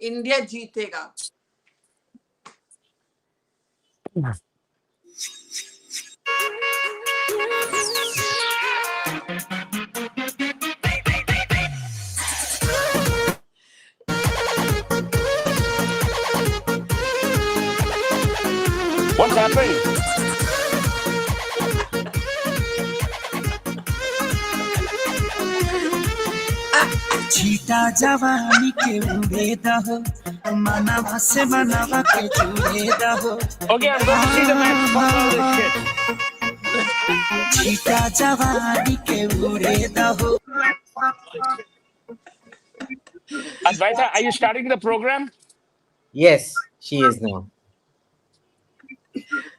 India जीतेगा. What's happening? छीटा जवानी के उड़े दहो मनवा से मनवा के जुड़े दहो. Okay, I'm going to see the match. Fuck all this shit. छीटा जवानी के उड़े दहो. Advaita, are you starting the program? Yes, she is now.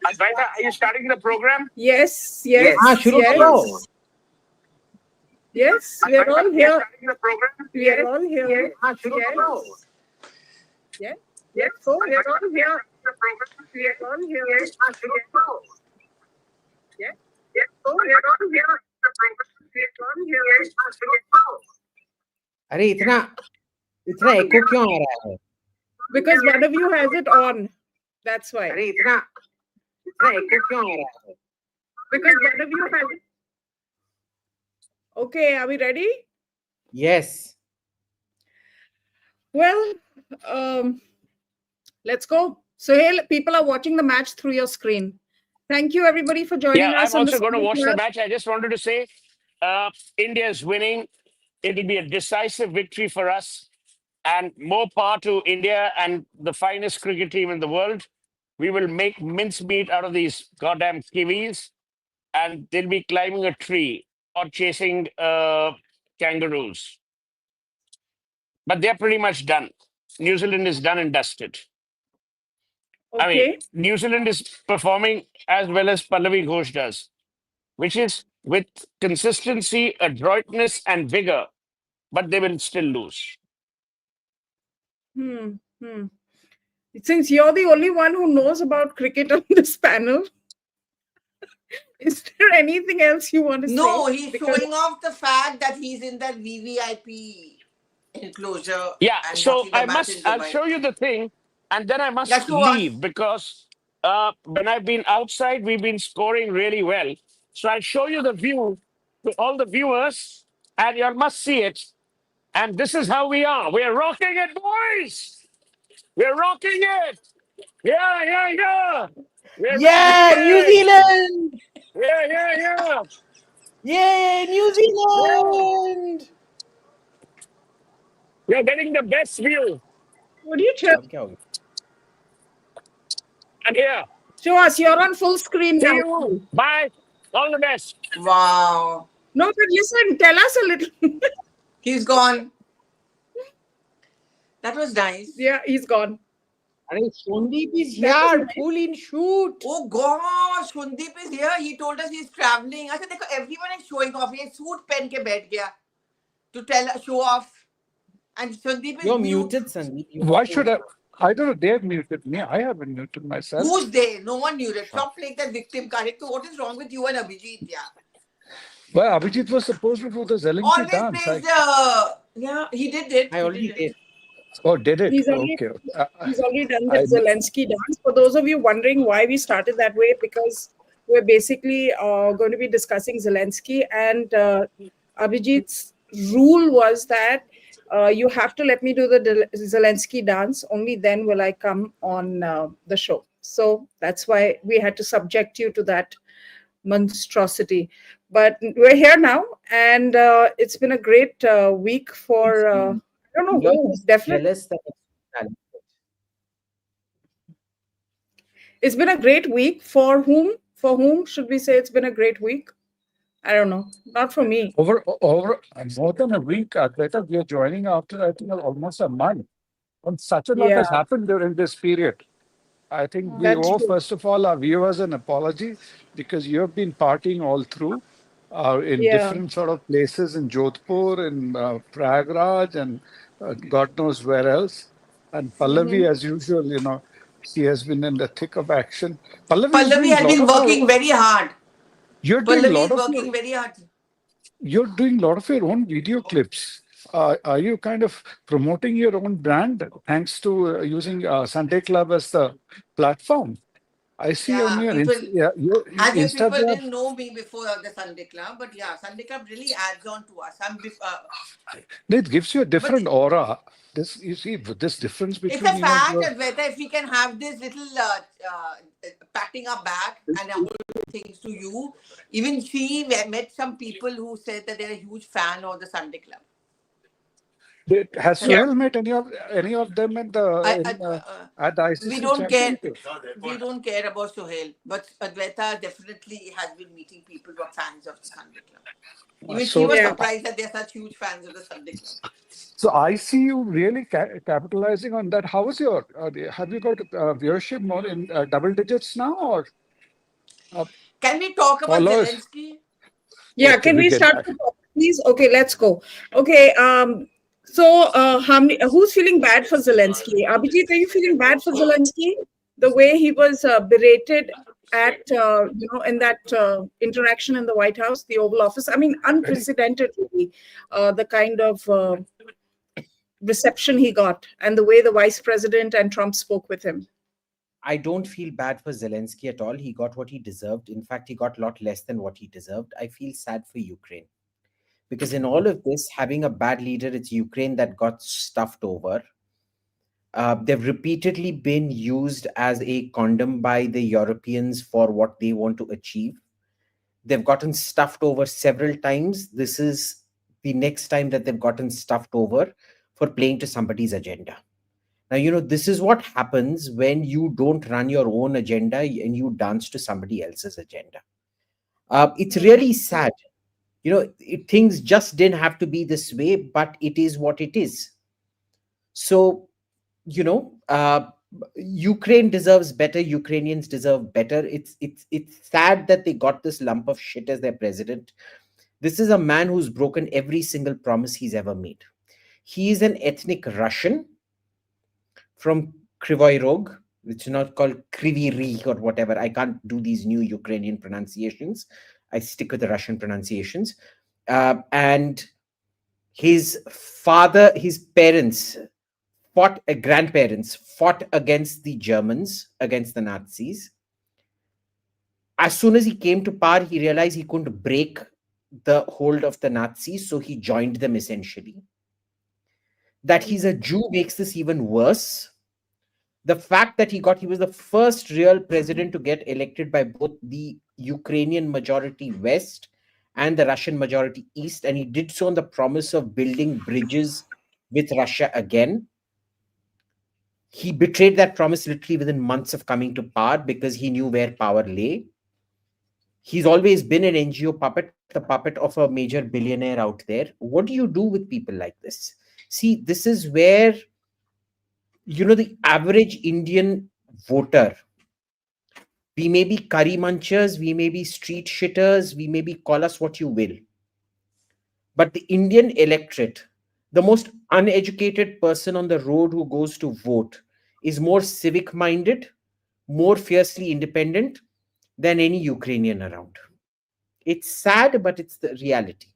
Advaita, are you starting the program? Yes. Shuru karo. Yes, we are all here. The program? We are all here. Shuru karo. Yes. So we are all here. We are all here. Yes. So we are all here. We are all here. अरे इतना एको क्यों आ रहा है? Because one of you has it on. That's why. अरे इतना एको क्यों आ रहा है? Because one of you has it. Okay, are we ready? Yes. Well, let's go. Suhel, people are watching the match through your screen. Thank you, everybody, for joining us. I'm also going to watch the match. I just wanted to say, India is winning. It'll be a decisive victory for us. And more power to India and the finest cricket team in the world. We will make mincemeat out of these goddamn Kiwis. And they'll be climbing a tree or chasing kangaroos. But they're pretty much done. New Zealand is done and dusted. Okay. I mean, New Zealand is performing as well as Pallavi Ghosh does, which is with consistency, adroitness, and vigor, but they will still lose. Since you're the only one who knows about cricket on this panel, is there anything else you want to say? No, he's showing off the fact that he's in that VVIP enclosure. Yeah, and so watching the match in I'll Dubai. show you the thing, and then I must Yeah, show us. leave because when I've been outside, we've been scoring really well. So I'll show you the view to all the viewers, and you all must see it. And this is how we are. We're rocking it, boys. We're rocking it. Yeah. We're Yeah, rocking New it. Zealand! Yeah. Yay, New Zealand! You're getting the best view. Would you tell? क्या हो गया? And here. Show us. You're on full screen See now. you. Bye. All the best. Wow. No, but listen, tell us a little. He's gone. That was nice. Yeah, he's gone. अरे Sandip is here, full in shoot. Oh gosh, Sandip is here. He told us he's traveling. अच्छा देखो, everyone is showing off. ये suit पहन के बैठ गया to show off. And Sandip is You're muted, Sandip. Why should I? I don't know. They've muted me. I haven't muted myself. Who's they? No one knew it. Stop playing that victim card. So what is wrong with you and Abhijit? Yeah. Well, Abhijit was supposed to do the Zelensky Always dance. plays yeah, he did it. I already did. Oh, did it? He's already, Okay. he's already done the Zelensky dance. For those of you wondering why we started that way, because we're basically going to be discussing Zelensky, and Abhijit's rule was that you have to let me do the Zelensky dance. Only then will I come on the show. So that's why we had to subject you to that monstrosity. But we're here now, and it's been a great week for, I don't know who, definitely. It's been a great week for whom? For whom should we say it's been a great week? I don't know. Not for me. Over more than a week, Advaita, we are joining after, I think, almost a month. And such a lot has happened during this period. I think we owe, first of all, our viewers an apology because you have been partying all through in different sort of places in Jodhpur, in Prayagraj, and God knows where else. And Pallavi, as usual, you know, she has been in the thick of action. Pallavi has been working very hard. You're doing Pallavi is working very hard. You're doing a lot of your own video clips. Are you kind of promoting your own brand thanks to using Sunday Club as the platform? I see on Yeah, your, people, your as if people Instagram. didn't know me before the Sunday Club, but yeah, Sunday Club really adds on to us. It gives you a But different aura. This you see this difference it's a between fact your that whether if we can have this little patting our back and our things to you, even she met some people who said that they're a huge fan of the Sunday Club. has Yeah. Suhel met any of them at I, the I, in, uh, at the we ICC don't care. championship? We don't care about Suhel, but Advaita definitely has been meeting people who are fans of the Sunday Club. Even she So was Yeah. surprised that they're such huge fans of the Sunday Club. so I see you really capitalizing on that. How is your have you got viewership more in double digits now or uh, Can we talk about followers? Zelensky? Yeah, Okay, can we we get start back. the talk, please? Okay, let's go. Okay, so how many, who's feeling bad for Zelensky? Abhijit, are you feeling bad for Zelensky? The way he was berated at, in that interaction in the White House, the Oval Office. I mean, unprecedented, really, the kind of reception he got and the way the vice president and Trump spoke with him. I don't feel bad for Zelensky at all. He got what he deserved. In fact, he got a lot less than what he deserved. I feel sad for Ukraine because in all of this, having a bad leader, it's Ukraine that got stuffed over. They've repeatedly been used as a condom by the Europeans for what they want to achieve. They've gotten stuffed over several times. This is the next time that they've gotten stuffed over for playing to somebody's agenda. Now, this is what happens when you don't run your own agenda and you dance to somebody else's agenda. It's really sad. Things just didn't have to be this way, but it is what it is. So, Ukraine deserves better. Ukrainians deserve better. It's sad that they got this lump of shit as their president. This is a man who's broken every single promise he's ever made. He is an ethnic Russian from Krivoy Rog, which is not called Kryvyi Rih or whatever. I can't do these new Ukrainian pronunciations. I stick with the Russian pronunciations. And his parents grandparents fought against the Germans, against the Nazis. As soon as he came to power, he realized he couldn't break the hold of the Nazis, so he joined them essentially. That he's a Jew makes this even worse. The fact that he was the first real president to get elected by both the Ukrainian majority West and the Russian majority East, and he did so on the promise of building bridges with Russia again. He betrayed that promise literally within months of coming to power because he knew where power lay. He's always been an NGO puppet, the puppet of a major billionaire out there. What do you do with people like this? See, this is where, the average Indian voter, we may be curry munchers, we may be street shitters, we may be call us what you will. But the Indian electorate, the most uneducated person on the road who goes to vote, is more civic minded, more fiercely independent than any Ukrainian around. It's sad, but it's the reality.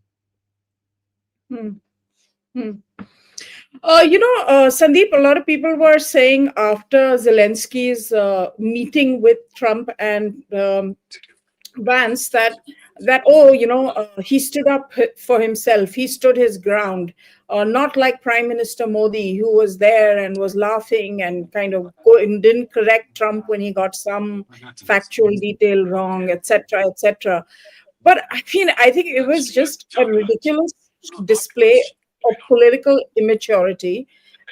Sandeep, a lot of people were saying after Zelensky's meeting with Trump and Vance that he stood up for himself. He stood his ground, not like Prime Minister Modi, who was there and was laughing and kind of didn't correct Trump when he got some factual detail wrong, etc., etc. But I think it was just a ridiculous display of political immaturity.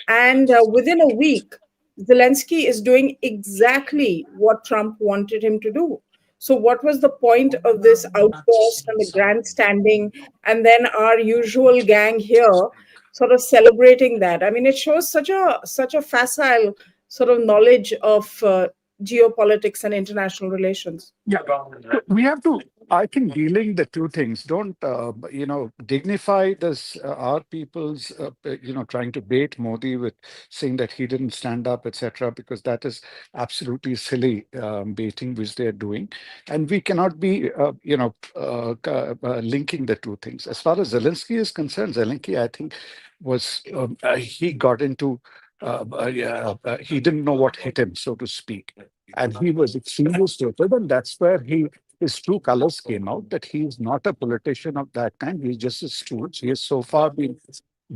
And within a week, Zelensky is doing exactly what Trump wanted him to do. So what was the point of this outburst and the grandstanding, and then our usual gang here sort of celebrating that? I mean, it shows such a facile sort of knowledge of geopolitics and international relations. Yeah, we have to I think dealing the two things, don't, dignify this, our people's, trying to bait Modi with saying that he didn't stand up, etc., because that is absolutely silly baiting which they're doing. And we cannot be, linking the two things. As far as Zelensky is concerned, Zelensky, I think, he got into, he didn't know what hit him, so to speak. And he was extremely stupid, and that's where his true colors came out, that he's not a politician of that kind. He's just a stooge. He has so far been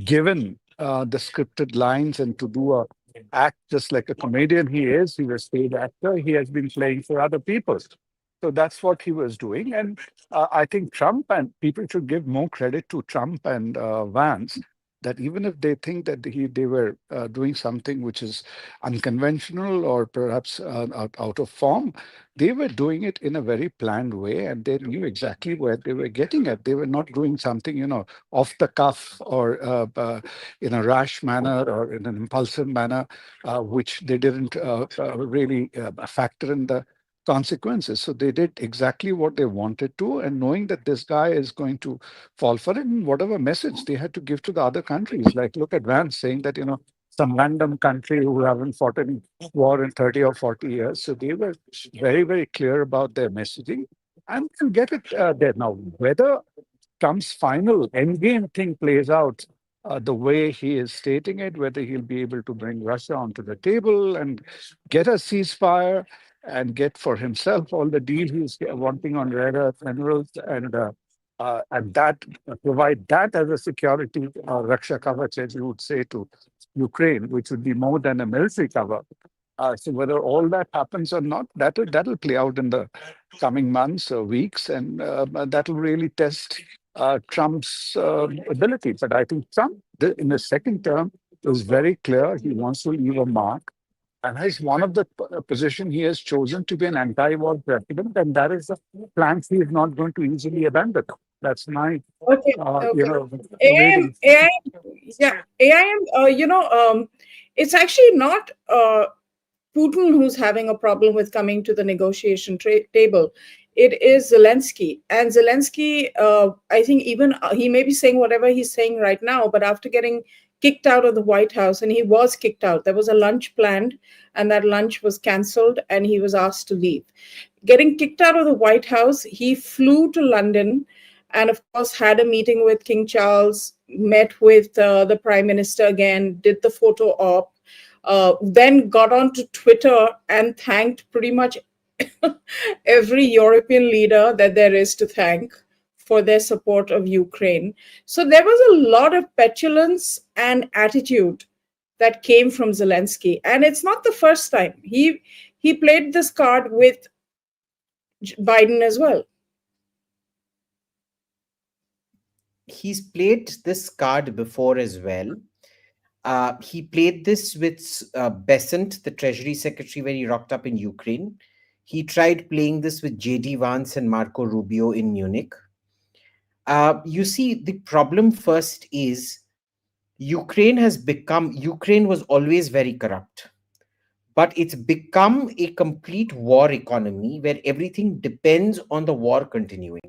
given the scripted lines and to do a act just like a comedian he is. He's a stage actor. He has been playing for other people. So that's what he was doing. And I think Trump, and people should give more credit to Trump and Vance, that even if they think that they were doing something which is unconventional or perhaps out of form, they were doing it in a very planned way, and they knew exactly where they were getting at. They were not doing something, off the cuff or in a rash manner or in an impulsive manner, which they didn't really factor in the consequences. So they did exactly what they wanted to, and knowing that this guy is going to fall for it, and whatever message they had to give to the other countries. Like, look at Vance saying that, some random country who haven't fought any war in 30 or 40 years. So they were very, very clear about their messaging and can get it there. Now, whether Trump's final endgame thing plays out the way he is stating it, whether he'll be able to bring Russia onto the table and get a ceasefire and get for himself all the deal he's wanting on rare earth minerals, and that provide that as a security Raksha Kavach, as you would say, to Ukraine, which would be more than a military cover. So whether all that happens or not, that'll play out in the coming months or weeks, and that'll really test Trump's ability. But I think Trump, in the second term, is very clear. He wants to leave a mark. And he's one of the position he has chosen to be an anti-war president, and that is a plan he is not going to easily abandon. That's my, Okay. reading. AIM, it's actually not Putin who's having a problem with coming to the negotiation table. It is Zelensky. And Zelensky, I think even he may be saying whatever he's saying right now, but after getting kicked out of the White House, and he was kicked out. There was a lunch planned, and that lunch was canceled, and he was asked to leave. Getting kicked out of the White House, he flew to London and, of course, had a meeting with King Charles, met with the Prime Minister again, did the photo op, then got onto Twitter and thanked pretty much every European leader that there is to thank for their support of Ukraine. So there was a lot of petulance and attitude that came from Zelensky. And it's not the first time. He played this card with Biden as well. He's played this card before as well. He played this with Besant, the Treasury Secretary, when he rocked up in Ukraine. He tried playing this with J.D. Vance and Marco Rubio in Munich. You see, the problem first is Ukraine was always very corrupt, but it's become a complete war economy where everything depends on the war continuing.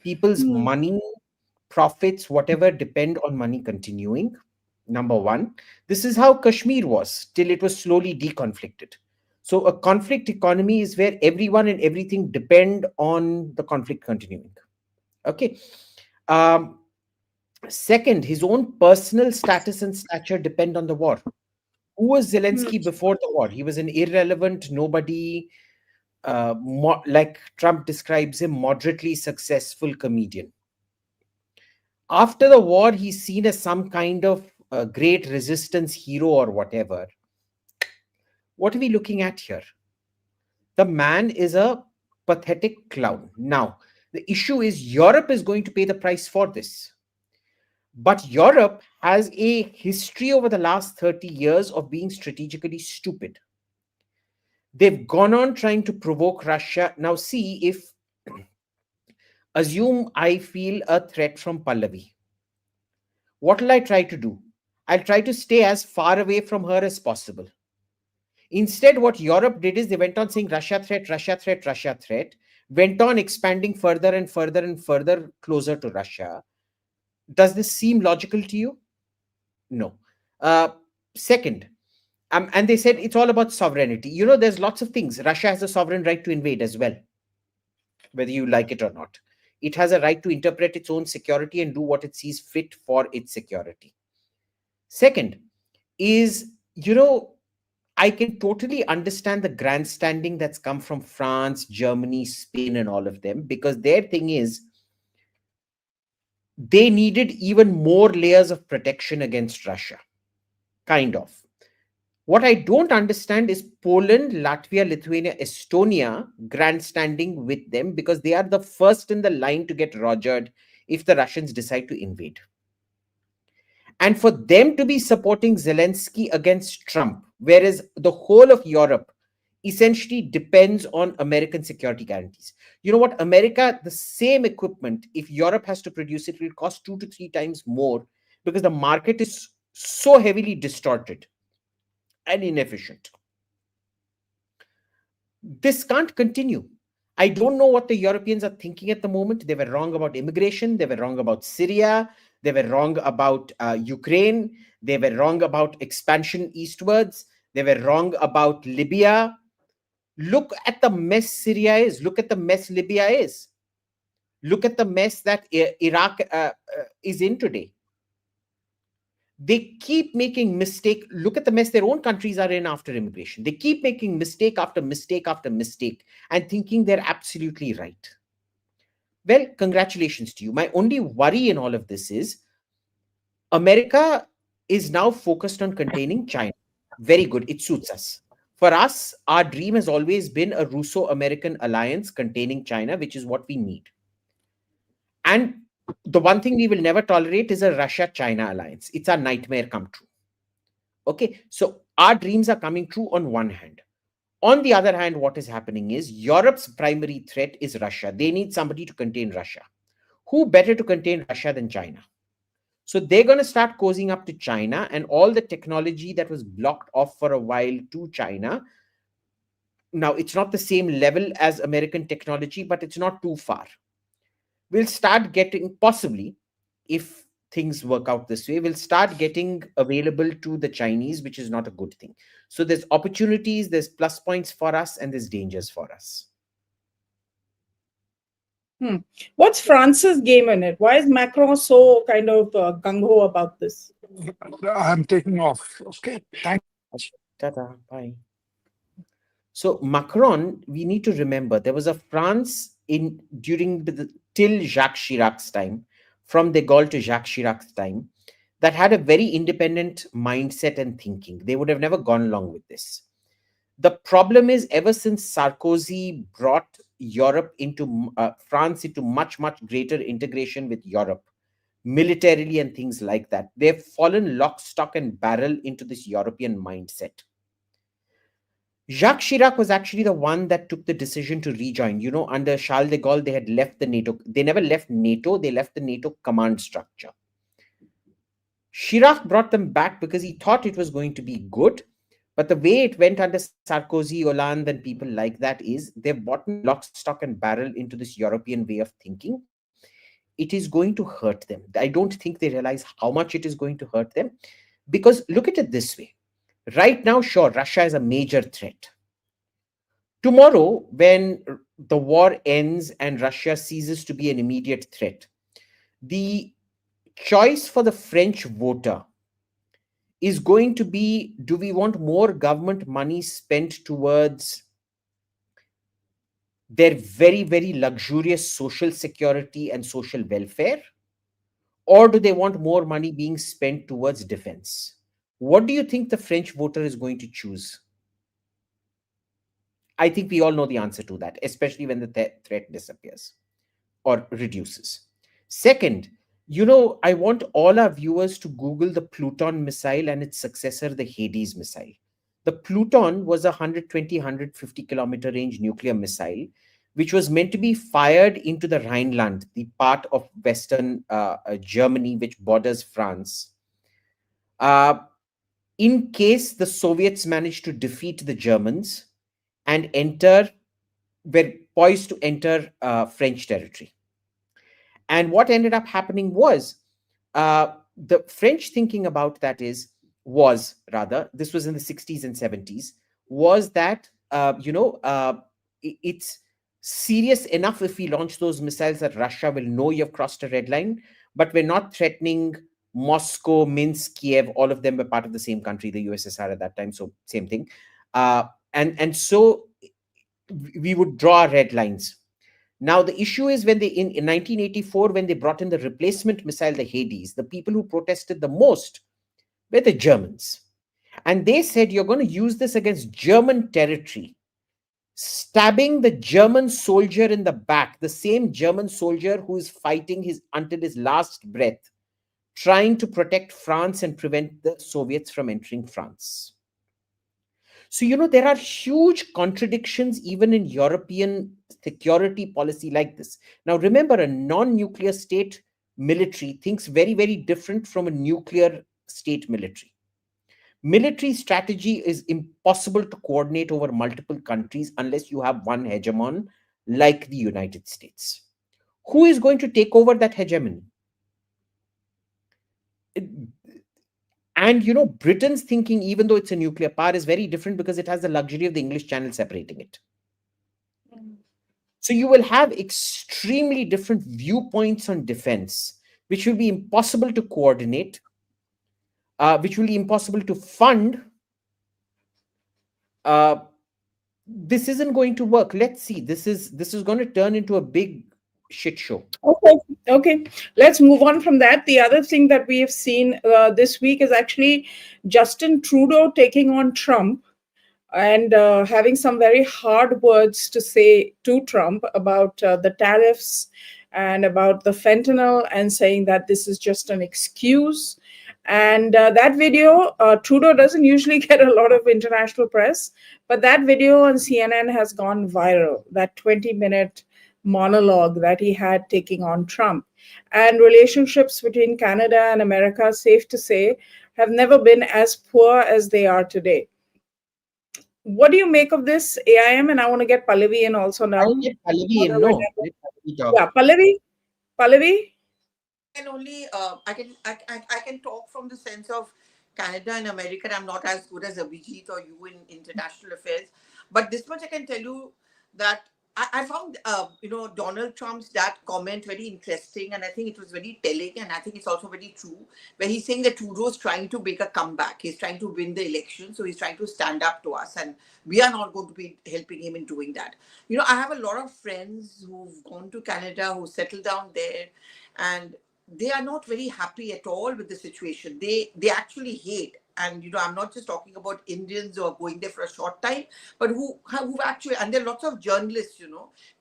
People's money, profits, whatever, depend on money continuing. Number one, this is how Kashmir was till it was slowly deconflicted. So a conflict economy is where everyone and everything depend on the conflict continuing. Okay. Second, his own personal status and stature depend on the war. Who was Zelensky before the war? He was an irrelevant nobody, like Trump describes him, moderately successful comedian. After the war, he's seen as some kind of great resistance hero or whatever. What are we looking at here? The man is a pathetic clown. Now, the issue is Europe is going to pay the price for this. But Europe has a history over the last 30 years of being strategically stupid. They've gone on trying to provoke Russia. Now see, if assume I feel a threat from Pallavi. What will I try to do? I'll try to stay as far away from her as possible. Instead, what Europe did is they went on saying Russia threat, Russia threat, Russia threat. went on expanding further and further and further closer to Russia. Does this seem logical to you? No. Second, and they said it's all about sovereignty. You know, there's lots of things. Russia has a sovereign right to invade as well, whether you like it or not. It has a right to interpret its own security and do what it sees fit for its security. Second is, you know, I can totally understand the grandstanding that's come from France, Germany, Spain, and all of them, because their thing is they needed even more layers of protection against Russia, kind of. What I don't understand is Poland, Latvia, Lithuania, Estonia grandstanding with them, because they are the first in the line to get rogered if the Russians decide to invade. And for them to be supporting Zelensky against Trump, whereas the whole of Europe essentially depends on American security guarantees. You know what? America, the same equipment, if Europe has to produce it, it will cost 2 to 3 times more, because the market is so heavily distorted and inefficient. This can't continue. I don't know what the Europeans are thinking at the moment. They were wrong about immigration. They were wrong about Syria. They were wrong about Ukraine. They were wrong about expansion eastwards. They were wrong about Libya. Look at the mess Syria is. Look at the mess Libya is. Look at the mess that Iraq is in today. They keep making mistake. Look at the mess their own countries are in after immigration. They keep making mistake after mistake after mistake and thinking they're absolutely right. Well, congratulations to you. My only worry in all of this is America is now focused on containing China. Very good. It suits us. For us, our dream has always been a Russo-American alliance containing China, which is what we need. And the one thing we will never tolerate is a Russia-China alliance. It's our nightmare come true. Okay, so our dreams are coming true on one hand. On the other hand, what is happening is Europe's primary threat is Russia. They need somebody to contain Russia. Who better to contain Russia than China? So they're going to start cozying up to China, and all the technology that was blocked off for a while to China. Now, it's not the same level as American technology, but it's not too far. We'll start getting, possibly, if things work out this way, we'll start getting available to the Chinese, which is not a good thing. So there's opportunities, there's plus points for us, and there's dangers for us. What's France's game in it? Why is Macron so kind of gung-ho about this? I'm taking off. Okay, thanks. Ta-ta, bye. So Macron, we need to remember, there was a France during till Jacques Chirac's time, from de Gaulle to Jacques Chirac's time, that had a very independent mindset and thinking. They would have never gone along with this. The problem is, ever since Sarkozy brought Europe into France into much, much greater integration with Europe, militarily and things like that, they've fallen lock, stock, and barrel into this European mindset. Jacques Chirac was actually the one that took the decision to rejoin. You know, under Charles de Gaulle, they had left the NATO. They never left NATO. They left the NATO command structure. Chirac brought them back because he thought it was going to be good. But the way it went under Sarkozy, Hollande, and people like that is they've bought lock, stock, and barrel into this European way of thinking. It is going to hurt them. I don't think they realize how much it is going to hurt them. Because look at it this way. Right now, sure, Russia is a major threat. Tomorrow, when the war ends and Russia ceases to be an immediate threat, the choice for the French voter is going to be, do we want more government money spent towards their very, very luxurious social security and social welfare? Or do they want more money being spent towards defense? What do you think the French voter is going to choose? I think we all know the answer to that, especially when the threat disappears or reduces. Second, you know, I want all our viewers to Google the Pluton missile and its successor, the Hades missile. The Pluton was a 120, 150 kilometer range nuclear missile, which was meant to be fired into the Rhineland, the part of Western Germany, which borders France. In case the Soviets managed to defeat the Germans and enter were poised to enter French territory. And what ended up happening was the French thinking about that was rather, this was in the 60s and 70s, was that, it's serious enough if we launch those missiles that Russia will know you've crossed a red line, but we're not threatening Moscow, Minsk, Kiev. All of them were part of the same country, the USSR at that time, so same thing. And so we would draw red lines. Now, the issue is when in 1984, when they brought in the replacement missile, the Hades, the people who protested the most were the Germans. And they said, you're going to use this against German territory, stabbing the German soldier in the back, the same German soldier who is fighting until his last breath, trying to protect France and prevent the Soviets from entering France. So, there are huge contradictions even in European security policy like this. Now, remember, a non-nuclear state military thinks very, very different from a nuclear state military. Military strategy is impossible to coordinate over multiple countries unless you have one hegemon like the United States. Who is going to take over that hegemony? And Britain's thinking, even though it's a nuclear power, is very different because it has the luxury of the English Channel separating it. So you will have extremely different viewpoints on defense, which will be impossible to coordinate, which will be impossible to fund. This isn't going to work. Let's see. This is going to turn into a big shit show. Okay. Let's move on from that. The other thing that we have seen this week is actually Justin Trudeau taking on Trump and having some very hard words to say to Trump about the tariffs and about the fentanyl, and saying that this is just an excuse. And that video, Trudeau doesn't usually get a lot of international press, but that video on CNN has gone viral, that 20-minute monologue that he had taking on Trump. And relationships between Canada and America, safe to say, have never been as poor as they are today. What do you make of this, AIM? And I want to get Pallavi in also now. I'll get Pallavi in, no. Yeah, Pallavi? I can talk from the sense of Canada and America. I'm not as good as Abhijit or you in international affairs, but this much I can tell you that I found Donald Trump's that comment very interesting, and I think it was very telling, and I think it's also very true, where he's saying that Trudeau's trying to make a comeback. He's trying to win the election, so he's trying to stand up to us, and we are not going to be helping him in doing that. I have a lot of friends who've gone to Canada, who settled down there, and they are not very happy at all with the situation. They actually hate. And I'm not just talking about Indians who are going there for a short time, but who actually, and there are lots of journalists,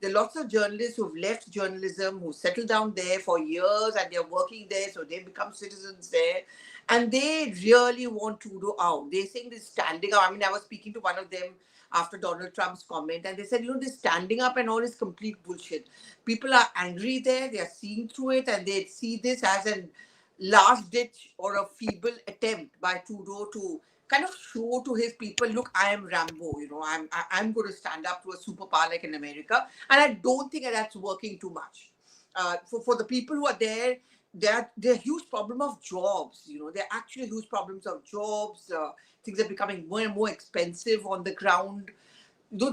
there are lots of journalists who've left journalism, who settled down there for years, and they're working there, so they become citizens there, and they really want Trudeau out. They're saying this standing up. I mean, I was speaking to one of them after Donald Trump's comment, and they said, this standing up and all is complete bullshit. People are angry there, they are seeing through it, and they see this as an last ditch or a feeble attempt by Trudeau to kind of show to his people, look, I am Rambo, I'm going to stand up to a superpower like in America. And I don't think that's working too much. For the people who are there, they're a huge problem of jobs. They're actually huge problems of jobs. Things are becoming more and more expensive on the ground.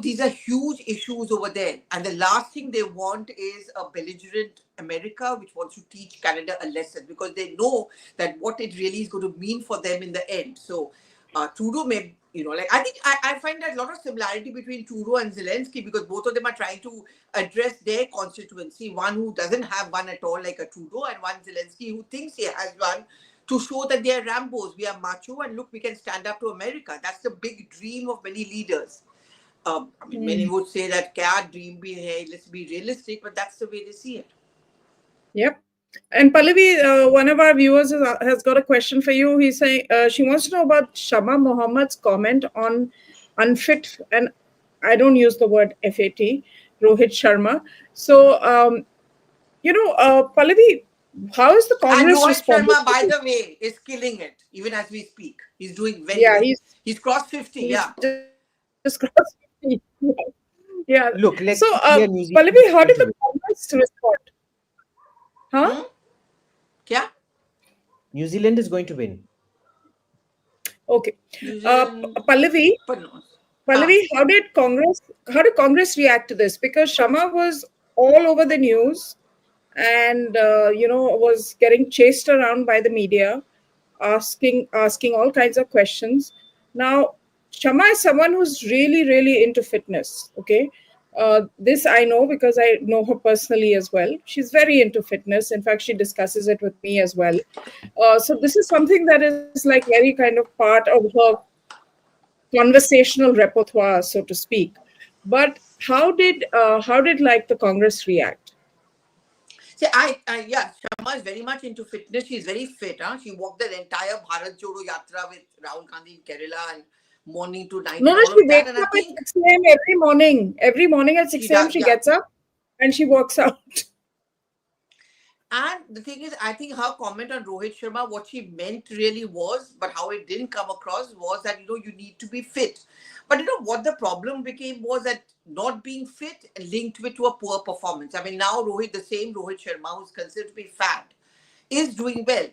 These are huge issues over there. And the last thing they want is a belligerent America which wants to teach Canada a lesson, because they know that what it really is going to mean for them in the end. So Trudeau may, I think I find that a lot of similarity between Trudeau and Zelensky, because both of them are trying to address their constituency. One who doesn't have one at all like a Trudeau, and one Zelensky who thinks he has one, to show that they are Rambos. We are macho, and look, we can stand up to America. That's the big dream of many leaders. Many would say that kya dream bhi hai, let's be realistic, but that's the way they see it. Yep. And Pallavi, one of our viewers has got a question for you. He's saying she wants to know about Shama Mohammad's comment on unfit, and I don't use the word FAT, Rohit Sharma. So, Pallavi, how is the Congress responding? Rohit Sharma, by the way, is killing it, even as we speak. He's doing very well. He's crossed 50, Just crossed 50. Yeah. Look, let's So, be clear, New Zealand Pallavi, is how going did to the win. Congress respond? Huh? क्या? New Zealand is going to win. Okay. New Zealand. Pallavi, But no. Pallavi, how did Congress react to this? Because Sharma was all over the news, and was getting chased around by the media, asking all kinds of questions. Now, Sharma is someone who's really really into fitness. Okay, this I know because I know her personally as well. She's very into fitness. In fact, she discusses it with me as well. So this is something that is like very kind of part of her conversational repertoire, so to speak. But how did like the Congress react? See, yeah, Sharma is very much into fitness. She's very fit. Huh? She walked the entire Bharat Jodo Yatra with Rahul Gandhi in Kerala and morning to night No, and no, all she of that. wakes And I up at think 6 a.m. every morning. Every morning at she 6 a.m. does, she yeah. gets up and she walks out. And the thing is, I think her comment on Rohit Sharma, what she meant really was, but how it didn't come across was that, you need to be fit. But what the problem became was that not being fit linked with to a poor performance. I mean, now the same Rohit Sharma, who's considered to be fat, is doing well.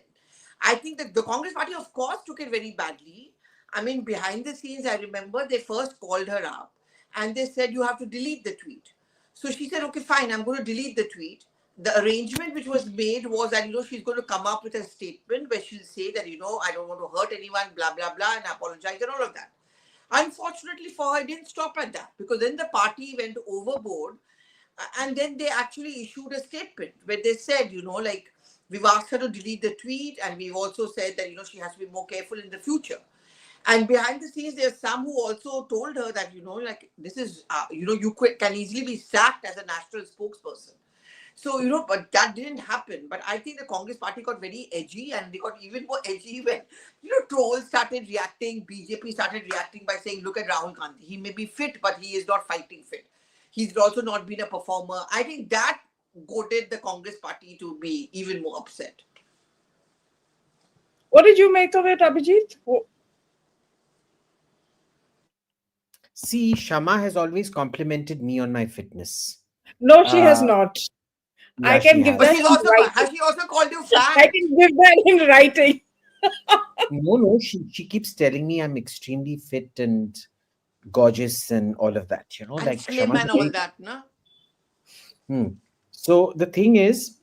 I think that the Congress party, of course, took it very badly. I mean, behind the scenes, I remember they first called her up and they said, you have to delete the tweet. So she said, okay, fine, I'm going to delete the tweet. The arrangement which was made was that, she's going to come up with a statement where she'll say that, I don't want to hurt anyone, blah, blah, blah, and apologize and all of that. Unfortunately for her, it didn't stop at that because then the party went overboard and then they actually issued a statement where they said, like, we've asked her to delete the tweet and we've also said that, she has to be more careful in the future. And behind the scenes, there's some who also told her that, like, this is, you can easily be sacked as a national spokesperson. So, but that didn't happen. But I think the Congress party got very edgy and they got even more edgy when, trolls started reacting, BJP started reacting by saying, look at Rahul Gandhi. He may be fit, but he is not fighting fit. He's also not been a performer. I think that goaded the Congress party to be even more upset. What did you make of it, Abhijit? See, Shama has always complimented me on my fitness. No, she has not. Yeah, I can she give has. But that she's in also, writing. has she also called you I fat? can give that in writing. No, she keeps telling me I'm extremely fit and gorgeous and all of that, And like slim Shama's and very- all that, no? So the thing is,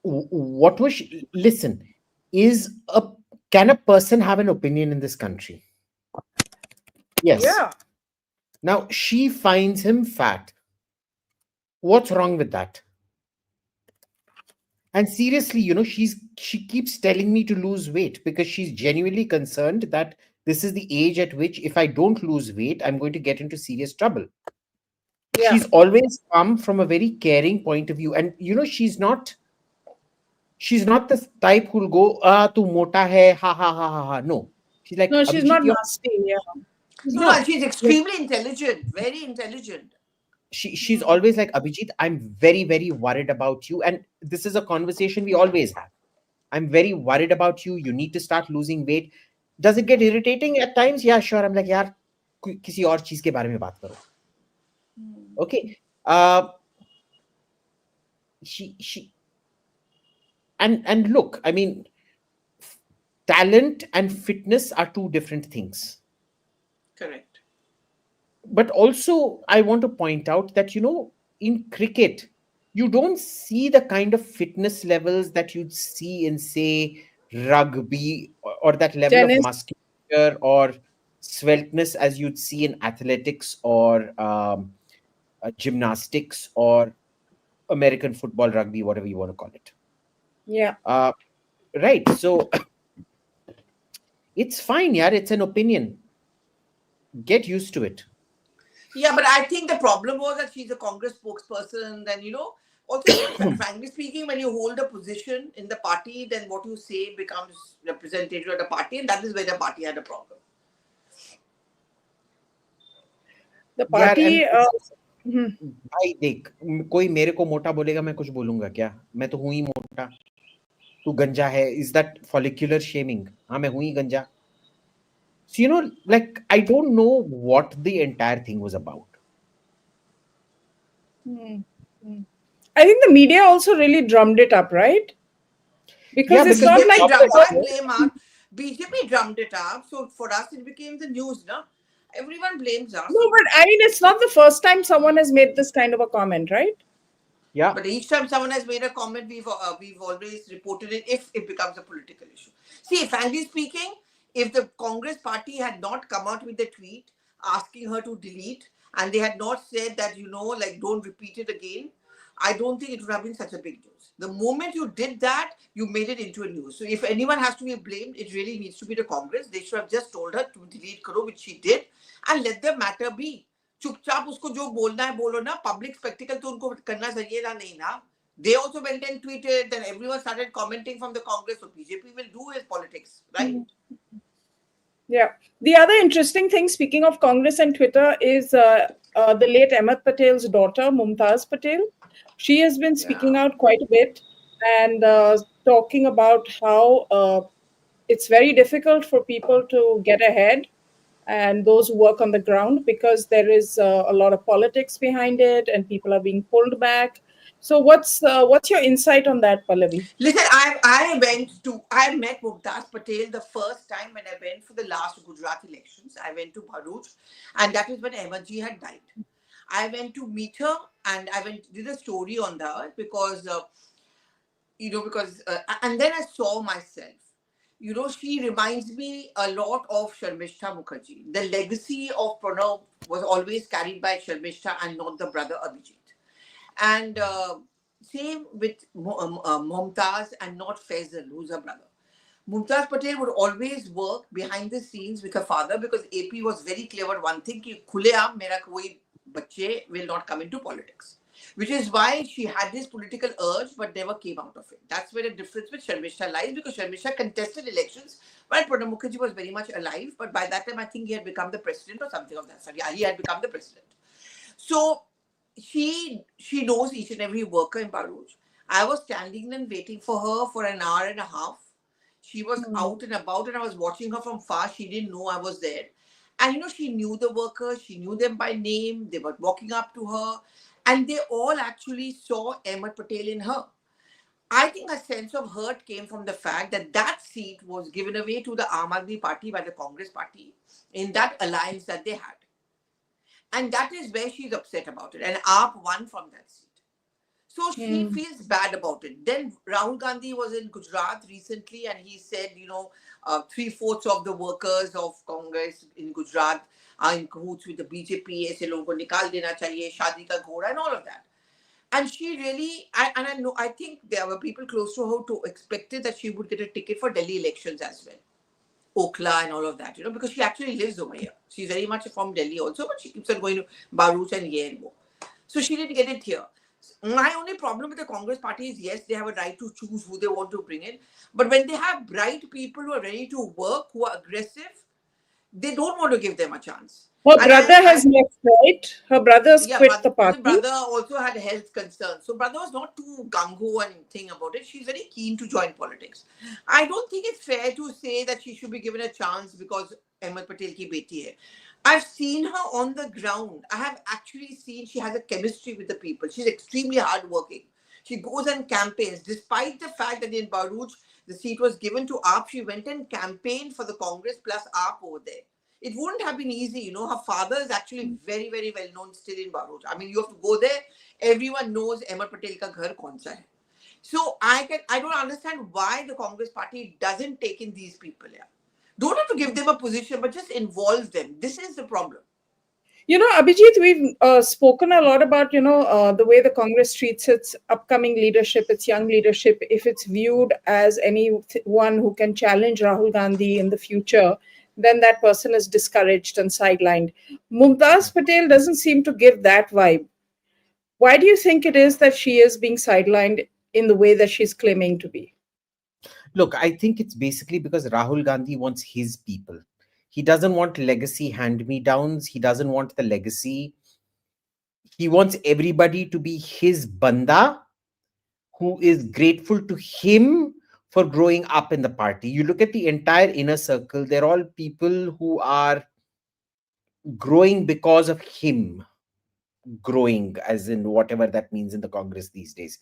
what was she, listen, can a person have an opinion in this country? Yes. Yeah. Now she finds him fat. What's wrong with that? And seriously, she keeps telling me to lose weight because she's genuinely concerned that this is the age at which if I don't lose weight, I'm going to get into serious trouble. Yeah. She's always come from a very caring point of view. And she's not the type who'll go, tu mota hai, ha ha ha ha ha. No. She's like, No, she's Abhijit, not you're nasty. Yeah. She's No, not. and she's extremely intelligent, very intelligent. she's always like, Abhijit, I'm very, very worried about you. And this is a conversation we always have. I'm very worried about you. You need to start losing weight. Does it get irritating at times? Yeah, sure. I'm like, yaar, kisi aur cheez ke bare mein baat karo. Okay. She and look, I mean, talent and fitness are two different things. Correct. But also, I want to point out that, in cricket, you don't see the kind of fitness levels that you'd see in, say, rugby or that level Tennis. of musculature or sveltness as you'd see in athletics or gymnastics or American football, rugby, whatever you want to call it. Yeah. Right. So it's fine, yeah. It's an opinion. Get used to it. Yeah, but I think the problem was that she's a Congress spokesperson. Then, also, frankly speaking, when you hold a position in the party, then what you say becomes representative of the party, and that is where the party had a problem. The party. भाई देख, कोई मेरे को मोटा बोलेगा, मैं कुछ बोलूंगा क्या? मैं तो हूं ही मोटा. तू गंजा है. Is that follicular shaming? हाँ, मैं हूं ही गंजा. So, like, I don't know what the entire thing was about. Hmm. Hmm. I think the media also really drummed it up, right? Because Yeah, it's because not the like BJP drum, why the, blame us? BJP drummed it up, so for us it became the news, no? Everyone blames no, us. but I mean, it's not the first time someone has made this kind of a comment, right? yeah. But each time someone has made a comment, we've always reported it if it becomes a political issue. See, frankly speaking, if the Congress party had not come out with the tweet asking her to delete, and they had not said that, like, don't repeat it again, I don't think it would have been such a big news. The moment you did that, you made it into a news. So if anyone has to be blamed, it really needs to be the Congress. They should have just told her to delete karo, which she did, and let the matter be. चुपचाप उसको जो बोलना है बोलो ना, public spectacled तो उनको करना चाहिए ना, नहीं ना. They also went and tweeted, then everyone started commenting from the Congress. So BJP will do his politics, right? Yeah. The other interesting thing, speaking of Congress and Twitter, is the late Ahmed Patel's daughter, Mumtaz Patel. She has been speaking Yeah. out quite a bit and talking about how it's very difficult for people to get ahead and those who work on the ground because there is a lot of politics behind it and people are being pulled back. So, what's your insight on that, Pallavi? Listen, I met Mumtaz Patel the first time when I went for the last Gujarat elections. I went to Bharuch, and that is when Ahmadji had died. I went to meet her, and did a story on that because and then I saw myself. She reminds me a lot of Sharmishta Mukherjee. The legacy of Pranav was always carried by Sharmishta and not the brother Abhijit. And same with Mumtaz and not Faisal, who's her brother. Mumtaz Patel would always work behind the scenes with her father because AP was very clever one thing कि खुलेआम मेरा कोई बच्चे will not come into politics, which is why she had this political urge but never came out of it. That's where the difference with Sharmishta lies, because Sharmishta contested elections while Pranab Mukherjee was very much alive, but by that time I think he had become the president or something of that sort. Yeah, he had become the president. So she knows each and every worker in Bharuch. I was standing and waiting for her for an hour and a half. She was out and about, and I was watching her from far. She didn't know I was there. And she knew the workers, she knew them by name, they were walking up to her, and they all actually saw Ahmed Patel in her. I think a sense of hurt came from the fact that that seat was given away to the Aam Aadmi Party by the Congress Party in that alliance that they had. And that is where she's upset about it. And AAP won from that seat. So she feels bad about it. Then Rahul Gandhi was in Gujarat recently and he said, 3/4 of the workers of Congress in Gujarat are in cahoots with the BJP, ऐसे लोगों को निकाल देना चाहिए, शादी का घोड़ा, and all of that. And she really, I think there were people close to her who expected that she would get a ticket for Delhi elections as well. Okla and all of that, because she actually lives over here. She's very much from Delhi also, but she keeps on going to Bharuch and here and go. So she didn't get it here. My only problem with the Congress party is, yes, they have a right to choose who they want to bring in. But when they have bright people who are ready to work, who are aggressive, they don't want to give them a chance. Her And brother has left, right? Her brother's yeah, quit the but the party. brother also had health concerns. So brother was not too gung-ho and anything about it. She's very keen to join politics. I don't think it's fair to say that she should be given a chance because Ahmed Patel ki beti hai. I've seen her on the ground. I have actually seen she has a chemistry with the people. She's extremely hardworking. She goes and campaigns. Despite the fact that in Bharuch, the seat was given to AAP, she went and campaigned for the Congress plus AAP over there. It wouldn't have been easy. Her father is actually very, very well known still in Bharuch. I mean, you have to go there. Everyone knows Ahmed Patel ka ghar kaun sa hai. So I don't understand why the Congress party doesn't take in these people here. Don't have to give them a position, but just involve them. This is the problem. Abhijit, we've spoken a lot about, the way the Congress treats its upcoming leadership, its young leadership. If it's viewed as anyone who can challenge Rahul Gandhi in the future, then that person is discouraged and sidelined. Mumtaz Patel doesn't seem to give that vibe. Why do you think it is that she is being sidelined in the way that she's claiming to be? Look, I think it's basically because Rahul Gandhi wants his people. He doesn't want legacy hand-me-downs. He doesn't want the legacy. He wants everybody to be his banda, who is grateful to him for growing up in the party. You look at the entire inner circle, they're all people who are growing because of him. growing, as in whatever that means in the Congress these days.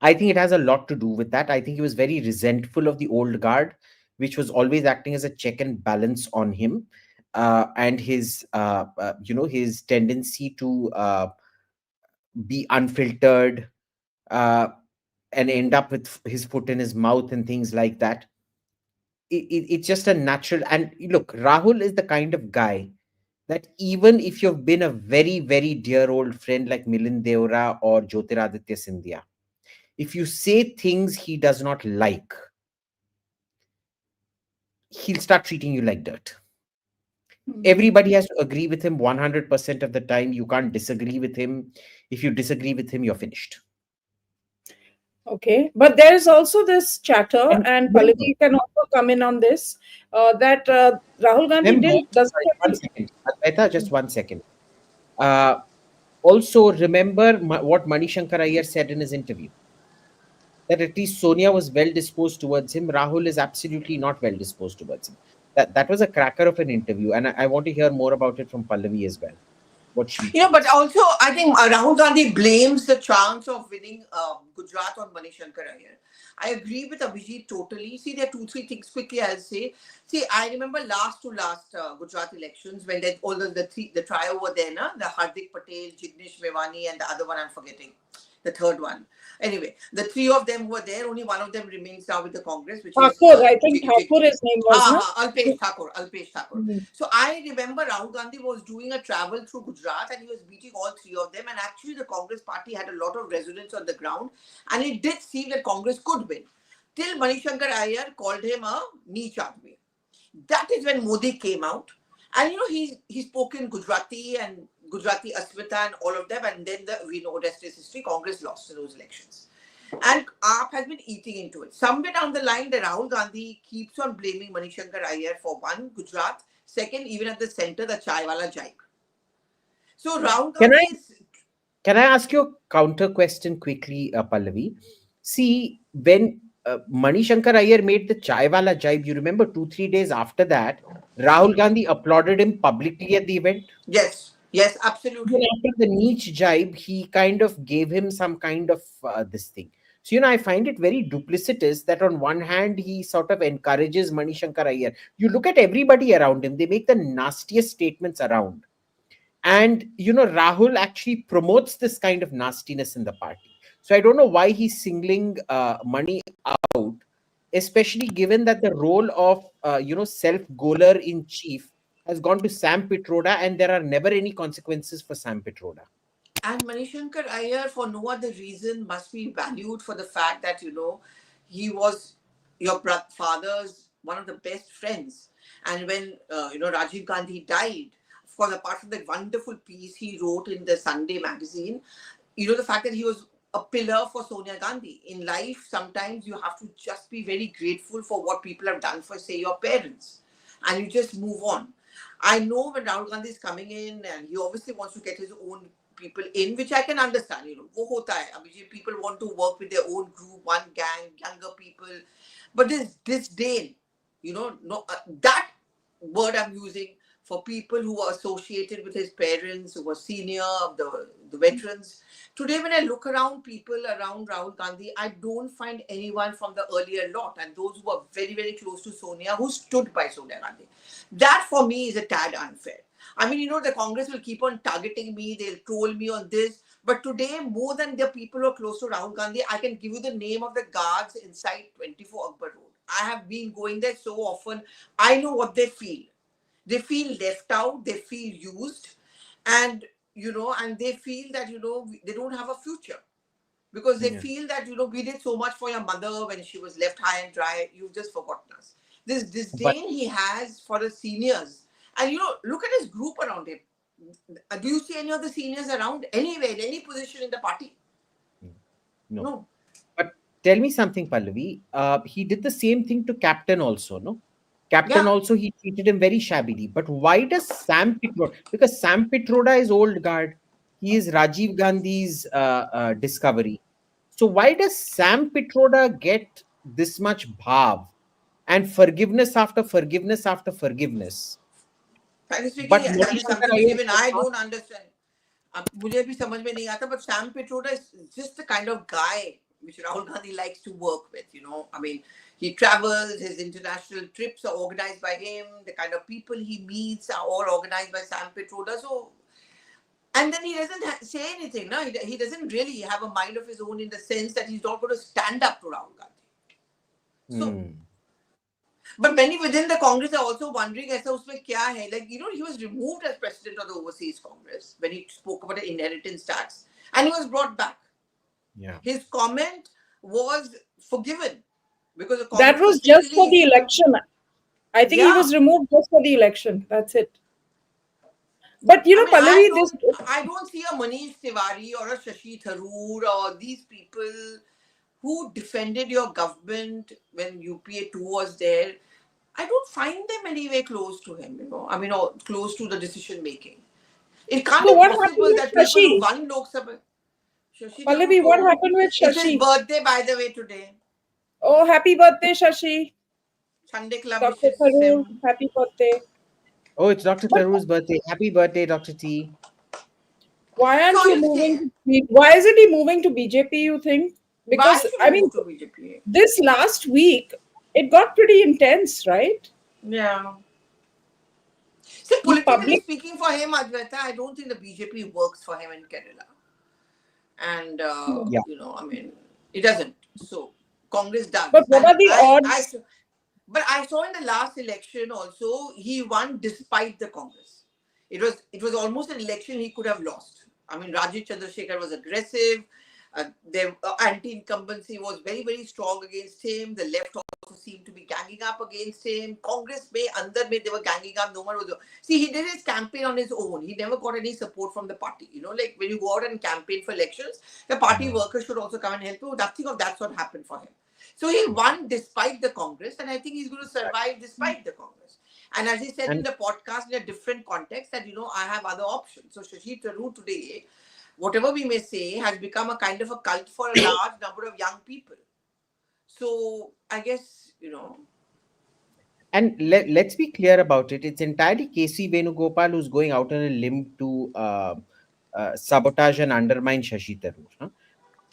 I think it has a lot to do with that. I think he was very resentful of the old guard, which was always acting as a check and balance on him, and his, his tendency to be unfiltered, uh, and end up with his foot in his mouth and things like that. It's just a natural. And look, Rahul is the kind of guy that even if you've been a very, very dear old friend like Milind Deora or Jyotiraditya Scindia, if you say things he does not like, he'll start treating you like dirt. Everybody has to agree with him 100% of the time. You can't disagree with him. If you disagree with him, you're finished. Okay, but there is also this chatter, and remember, Pallavi can also come in on this, that Rahul Gandhi doesn't sorry, have one second. Advaita, just 1 second. Also, remember what Manishankar Iyer said in his interview, that at least Sonia was well disposed towards him. Rahul is absolutely not well disposed towards him. That was a cracker of an interview, and I want to hear more about it from Pallavi as well. What she but also I think Rahul Gandhi blames the chance of winning Gujarat on Manishankar Iyer. I agree with Abhijit totally. See, there are 2-3 things quickly I'll say. See, I remember last Gujarat elections when all the trio were there, the Hardik Patel, Jignesh Mewani, and the other one I'm forgetting, the third one. Anyway, the three of them were there. Only one of them remains now with the Congress, which Thakur, is I think Thakur his name was, Alpesh Thakur. So I remember Rahul Gandhi was doing a travel through Gujarat and he was meeting all three of them. And actually, the Congress party had a lot of resonance on the ground, and it did seem that Congress could win. Till Manishankar Iyer called him a neech aadmi. That is when Modi came out, and he spoke in Gujarati and Gujarati Asmita and all of them, and then we know rest is history. Congress lost in those elections. And AAP has been eating into it. Somewhere down the line, the Rahul Gandhi keeps on blaming Manishankar Iyer for one, Gujarat. Second, even at the center, the Chai Wala Jaik. So Rahul Gandhi Can I ask you a counter question quickly, Pallavi? See, when Manishankar Iyer made the Chai Wala Jibe, you remember 2-3 days after that, Rahul Gandhi applauded him publicly at the event. Yes, absolutely. Even after the niche jibe, he kind of gave him some kind of this thing. So, I find it very duplicitous that on one hand, he sort of encourages Manishankar Iyer. You look at everybody around him, they make the nastiest statements around. And, Rahul actually promotes this kind of nastiness in the party. So I don't know why he's singling Mani out, especially given that the role of, self-goaler in chief has gone to Sam Pitroda, and there are never any consequences for Sam Pitroda. And Manishankar Iyer, for no other reason, must be valued for the fact that, he was your father's one of the best friends. And when, Rajiv Gandhi died, of course, apart from the wonderful piece he wrote in the Sunday magazine, the fact that he was a pillar for Sonia Gandhi. In life, sometimes you have to just be very grateful for what people have done for, say, your parents. And you just move on. I know when Rahul Gandhi is coming in, and he obviously wants to get his own people in, which I can understand. Wo hota hai. People want to work with their own group, one gang, younger people. But this disdain, that word I'm using for people who are associated with his parents, who were senior, the veterans. Today, when I look around people around Rahul Gandhi, I don't find anyone from the earlier lot and those who are very, very close to Sonia who stood by Sonia Gandhi. That for me is a tad unfair. The Congress will keep on targeting me, they'll troll me on this. But today, more than the people who are close to Rahul Gandhi, I can give you the name of the guards inside 24 Akbar Road. I have been going there so often. I know what they feel. They feel left out, they feel used, and and they feel that they don't have a future, because they feel that we did so much for your mother when she was left high and dry. You've just forgotten us. This disdain he has for the seniors, and look at his group around him. Do you see any of the seniors around anywhere, in any position in the party? No. But tell me something, Pallavi. He did the same thing to Captain also, no? Captain also, he treated him very shabbily. But why does Sam Pitroda? Because Sam Pitroda is old guard. He is Rajiv Gandhi's discovery. So why does Sam Pitroda get this much bhav and forgiveness after forgiveness after forgiveness? Frankly speaking, But that is something which even I Ayush, don't understand. मुझे भी समझ में नहीं आता, but Sam Pitroda is just the kind of guy which Rahul Gandhi likes to work with, you know. I mean, he travels, his international trips are organized by him, the kind of people he meets are all organized by Sam Pitroda. So, and then he doesn't say anything, no? He doesn't really have a mind of his own in the sense that he's not going to stand up to Rahul Gandhi. So, but many within the Congress are also wondering, aisa usme kya hai? Like, you know, he was removed as president of the Overseas Congress when he spoke about the inheritance tax, and he was brought back. Yeah. His comment was forgiven because the That Congress was just for specifically the issued election. I think he was removed just for the election. That's it. But you know, I Pallavi, mean, this I don't see a Manish Tiwari or a Shashi Tharoor or these people who defended your government when UPA 2 was there. I don't find them anywhere close to him, you know. I mean, or close to the decision making. It can't so be what happened possible with that people who Shashi? won Lok Sabha. Shashi Tharoor Pallavi, what told. happened with It's his Shashi? birthday, by the way, today. Oh, happy birthday, Shashi. Sunday Club Dr. wishes Tharoor, him. happy birthday. Oh, it's Dr. But Tharoor's birthday. Happy birthday, Dr. T. why So aren't you you moving say, to why isn't he moving to BJP, you think? why Because should I he mean, move to BJP? this last week it got pretty intense, right? Yeah. See, The politically public. speaking, for him, Advaita, I don't think the BJP works for him in Kerala. And, Yeah. you know, I mean, it doesn't. So, Congress does. But what And are the odds? but I saw in the last election also, he won despite the Congress. It was almost an election he could have lost. I mean, Rajiv Chandrasekhar was aggressive. Their anti-incumbency was very, very strong against him. The left also seemed to be ganging up against him. Congress under they were ganging up. No one was. See, he did his campaign on his own. He never got any support from the party. You know, like when you go out and campaign for elections, the party workers should also come and help you. Nothing of that's what happened for him. So he won despite the Congress, and I think he's going to survive despite the Congress. And as he said in And the podcast in a different context, that I have other options. So Shashi Tharoor today, whatever we may say, has become a kind of a cult for a large number of young people. So I guess, and let's be clear about it. It's entirely KC Venugopal who's going out on a limb to sabotage and undermine Shashi Tharoor. Huh?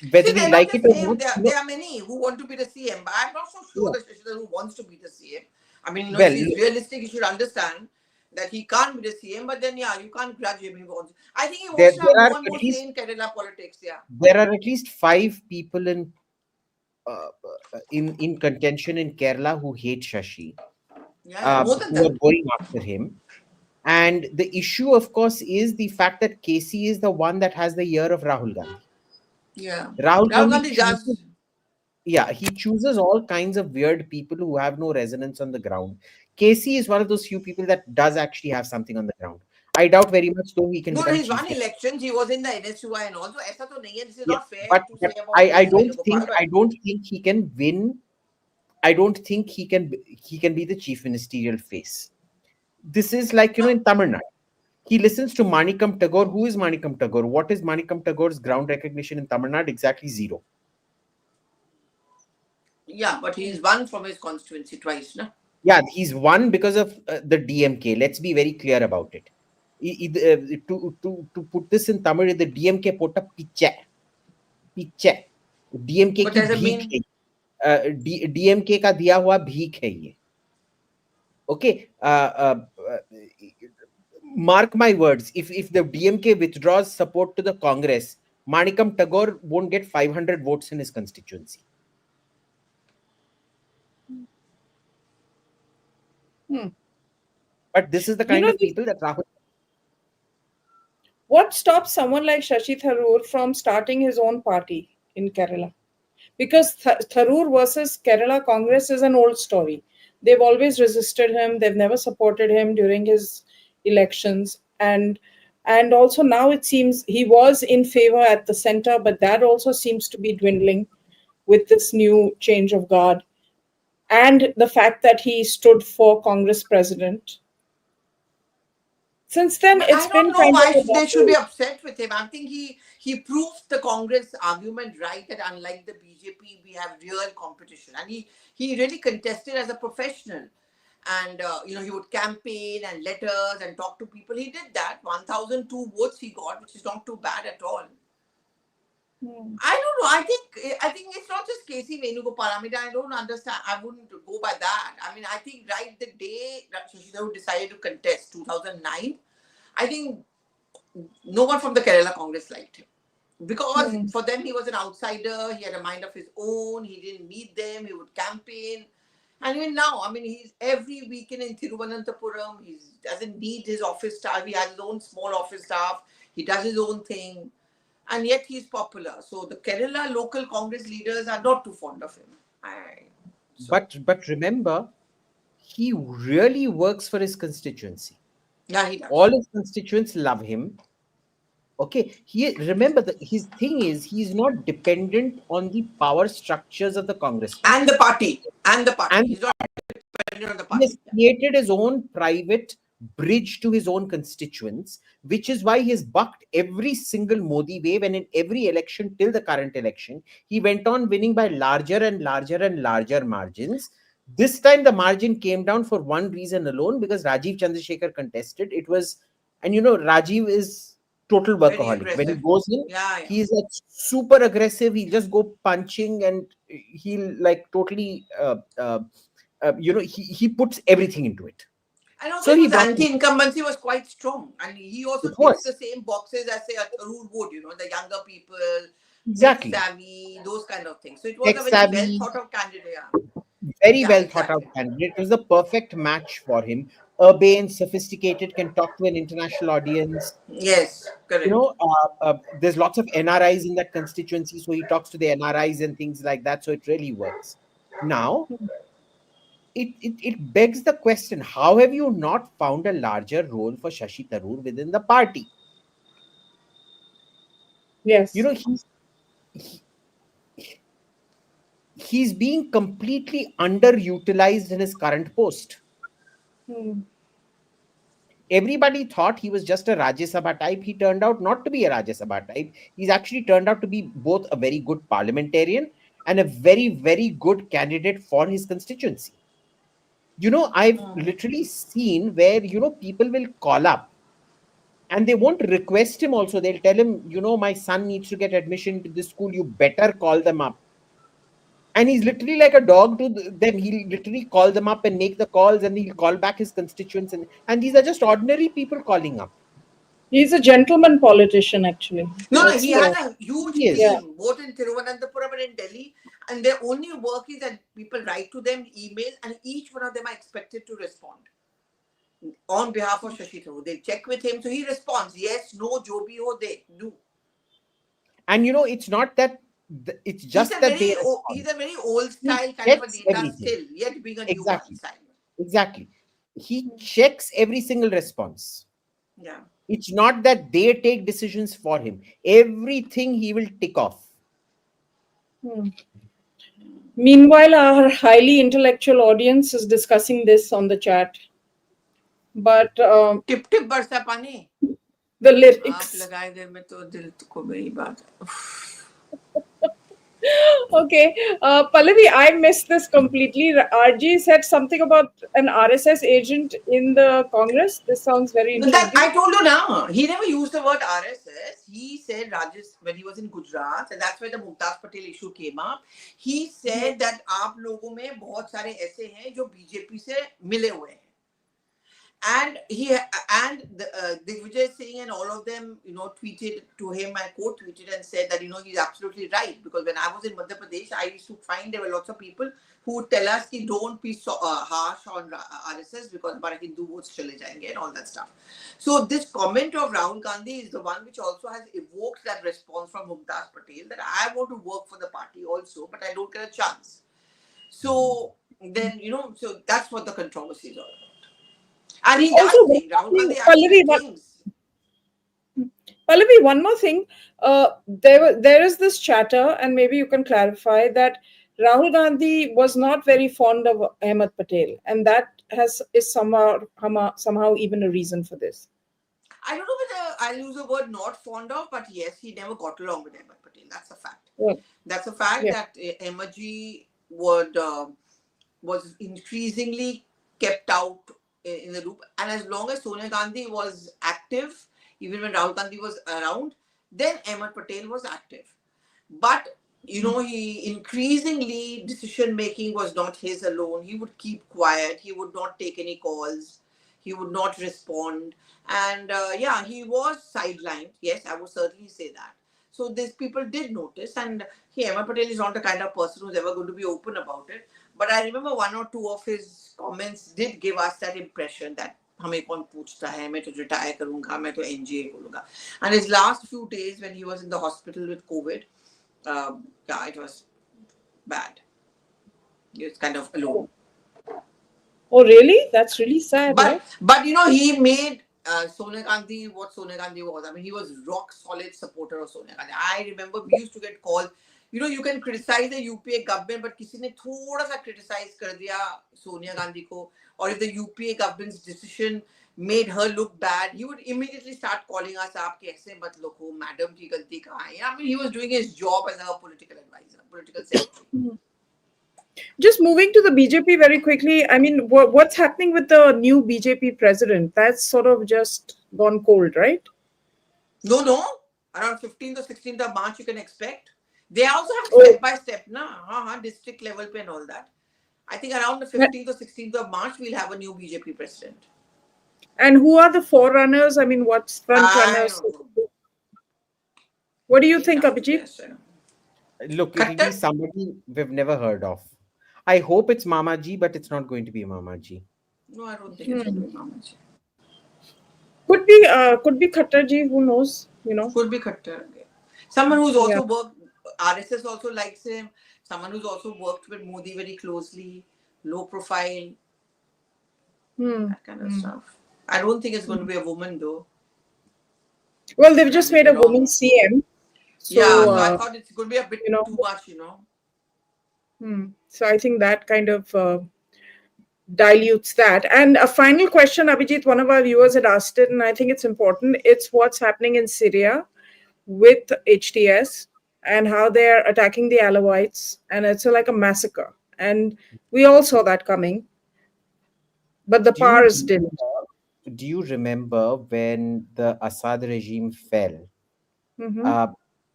see, Whether we they're not like it just or him. not, There are many who want to be the CM, but I'm not so sure yeah. that Shashi Tharoor wants to be the CM. I mean, if Well, he's realistic, he should understand that he can't be the CM, but then, yeah, you can't grudge him. I think he there, wants to have there are more and more at say least in Kerala politics, yeah. there are at least 5 people uh, in contention in Kerala who hate Shashi, Yeah, more than who are that. going after him. And the issue, of course, is the fact that KC is the one that has the ear of Rahul Gandhi. Yeah. Rahul Rahul Gandhi Gandhi chooses, does. yeah, he chooses all kinds of weird people who have no resonance on the ground. KC is one of those few people that does actually have something on the ground. I doubt very much though he can No, become he's chief won minister. elections. He was in the NSUI and also. ऐसा तो नहीं है. This is Yeah, not fair to but say about I KC don't think Venugopal. But he can win. I don't think he can be the chief ministerial face. This is like in Tamil Nadu. He listens to Manikam Tagore. Who is Manikam Tagore? What is Manikam Tagore's ground recognition in Tamil Nadu? Exactly zero. yeah, but he's won from his constituency twice, no? Yeah, he's won because of the DMK. Let's be very clear about it. To put this in Tamil, the DMK put a piche. DMK What की does it भीख mean? है DMK का दिया हुआ भीख है ये. Okay, mark my words. If the DMK withdraws support to the Congress, Manikam Tagore won't get 500 votes in his constituency. But this is the kind of people that Rahul. What stops someone like Shashi Tharoor from starting his own party in Kerala? Because Tharoor versus Kerala Congress is an old story. They've always resisted him. They've never supported him during his elections. And also now it seems he was in favor at the center, but that also seems to be dwindling with this new change of guard. And the fact that he stood for Congress president. Since then, But it's I don't been know kind why of a they should be battle. upset with him. I think he proved the Congress argument right that unlike the BJP, we have real competition. And he really contested as a professional. And, he would campaign and letters and talk to people. He did that. 1,002 votes he got, which is not too bad at all. I don't know. I think it's not just KC Venugopal. I mean, I don't understand. I wouldn't go by that. I mean, I think right the day that Shashi Tharoor decided to contest, 2009, I think no one from the Kerala Congress liked him. Because for them, he was an outsider. He had a mind of his own. He didn't need them. He would campaign. And even now, I mean, he's every weekend in Thiruvananthapuram. He doesn't need his office staff. He has his own small office staff. He does his own thing. And yet he's popular. So the Kerala local Congress leaders are not too fond of him. But remember, he really works for his constituency. Yeah, he does. All his constituents love him. Okay, remember that his thing is he's not dependent on the power structures of the Congress party. And the party. He's not dependent on the He party. has created his own private bridge to his own constituents, which is why he has bucked every single Modi wave, and in every election till the current election, he went on winning by larger and larger and larger margins. This time the margin came down for one reason alone, because Rajiv Chandrasekhar contested. It was, and Rajiv is total workaholic. When he goes in, he's like super aggressive. He'll just go punching, and he'll like totally he puts everything into it. And also his anti-incumbency was quite strong. And he also ticks the same boxes as, say, a Tharoor would, the younger people, exactly, savvy, those kind of things. So it was a very well thought out candidate. Very well thought out candidate. It was the perfect match for him. Urbane, sophisticated, can talk to an international audience. Yes, correct. There's lots of NRIs in that constituency, so he talks to the NRIs and things like that. So it really works. Now, it begs the question: how have you not found a larger role for Shashi Tharoor within the party? Yes, he's being completely underutilized in his current post. Everybody thought he was just a Rajya Sabha type. He turned out not to be a Rajya Sabha type. He's actually turned out to be both a very good parliamentarian and a very, very good candidate for his constituency. I've literally seen where, people will call up and they won't request him also. They'll tell him, my son needs to get admission to this school. You better call them up. And he's literally like a dog to them. He'll literally call them up and make the calls, and he'll call back his constituents. And these are just ordinary people calling up. He's a gentleman politician, actually. No, he has a huge team, both in Thiruvananthapuram and in Delhi. And their only work is that people write to them, email, and each one of them are expected to respond on behalf of Shashi Tharoor. They check with him, so he responds, yes, no, jo bhi ho, they do. And it's not that, it's just that he's a very old style kind of a data still, yet being a new style. Exactly. He checks every single response. Yeah. It's not that they take decisions for him. Everything he will tick off. Meanwhile, our highly intellectual audience is discussing this on the chat. But tip tip barsa pani. The lyrics. Okay, Pallavi, I missed this completely. RG said something about an RSS agent in the Congress. This sounds very interesting. I told you now. He never used the word RSS. He said when he was in Gujarat, and that's where the Mumtaz Patel issue came up. He said that आप लोगों में बहुत सारे ऐसे हैं जो BJP से मिले हुए हैं. And Digvijay Singh and all of them, tweeted to him, I quote tweeted and said that, he's absolutely right. Because when I was in Madhya Pradesh, I used to find there were lots of people who would tell us, don't be so harsh on RSS because our Hindu votes chale jayenge and all that stuff. So this comment of Rahul Gandhi is the one which also has evoked that response from Mumtaz Patel that I want to work for the party also, but I don't get a chance. So then, so that's what the controversy is all about. And he does think Pallavi, one more thing. There is this chatter, and maybe you can clarify that Rahul Gandhi was not very fond of Ahmed Patel, and that is somehow even a reason for this. I don't know whether I'll use the word not fond of, but yes, he never got along with Ahmed Patel. That's a fact. Yeah. That's a fact that Ahmed ji was increasingly kept out in the loop. And as long as Sonia Gandhi was active, even when Rahul Gandhi was around, then Ahmed Patel was active. But he increasingly decision making was not his alone. He would keep quiet. He would not take any calls. He would not respond. And he was sidelined. Yes, I would certainly say that. So these people did notice. And Ahmed Patel is not the kind of person who's ever going to be open about it. But I remember one or two of his comments did give us that impression that हमें कौन पूछता है मैं तो retire करूंगा मैं तो NGA करूंगा. And his last few days when he was in the hospital with COVID, it was bad. He was kind of alone. Oh, really? That's really sad. But he made Sonia Gandhi what Sonia Gandhi was. I mean, he was rock solid supporter of Sonia Gandhi. I remember we used to get calls. You can criticize the UPA government, but किसी ने थोड़ा सा criticize कर दिया Sonia Gandhi को, or if the UPA government's decision made her look bad, he would immediately start calling us up. कैसे मत लोगो, madam की गलती कहाँ है? I mean, he was doing his job as a political advisor, political secretary. Just moving to the BJP very quickly. I mean, what's happening with the new BJP president? That's sort of just gone cold, right? No. Around 15th or 16th of March, you can expect. They also have step by step, district level pe and all that. I think around the 15th or 16th of March, we'll have a new BJP president. And who are the forerunners? I mean, what's front runners? What do you think, Abhijit? Look, it will be somebody we've never heard of. I hope it's Mamaji, but it's not going to be Mamaji. No, I don't think it's going to be Mamaji. Could be Khattarji. Who knows? Could be Khattar. Someone who's also worked. RSS also likes him. Someone who's also worked with Modi very closely. Low profile. That kind of stuff. I don't think it's going to be a woman though. Well, they've just made a woman CM. So I thought it's going to be a bit too much, So I think that kind of dilutes that. And a final question, Abhijit, one of our viewers had asked it, and I think it's important. It's what's happening in Syria with HTS and how they're attacking the Alawites. And it's like a massacre. And we all saw that coming. But the powers didn't. Do you remember when the Assad regime fell?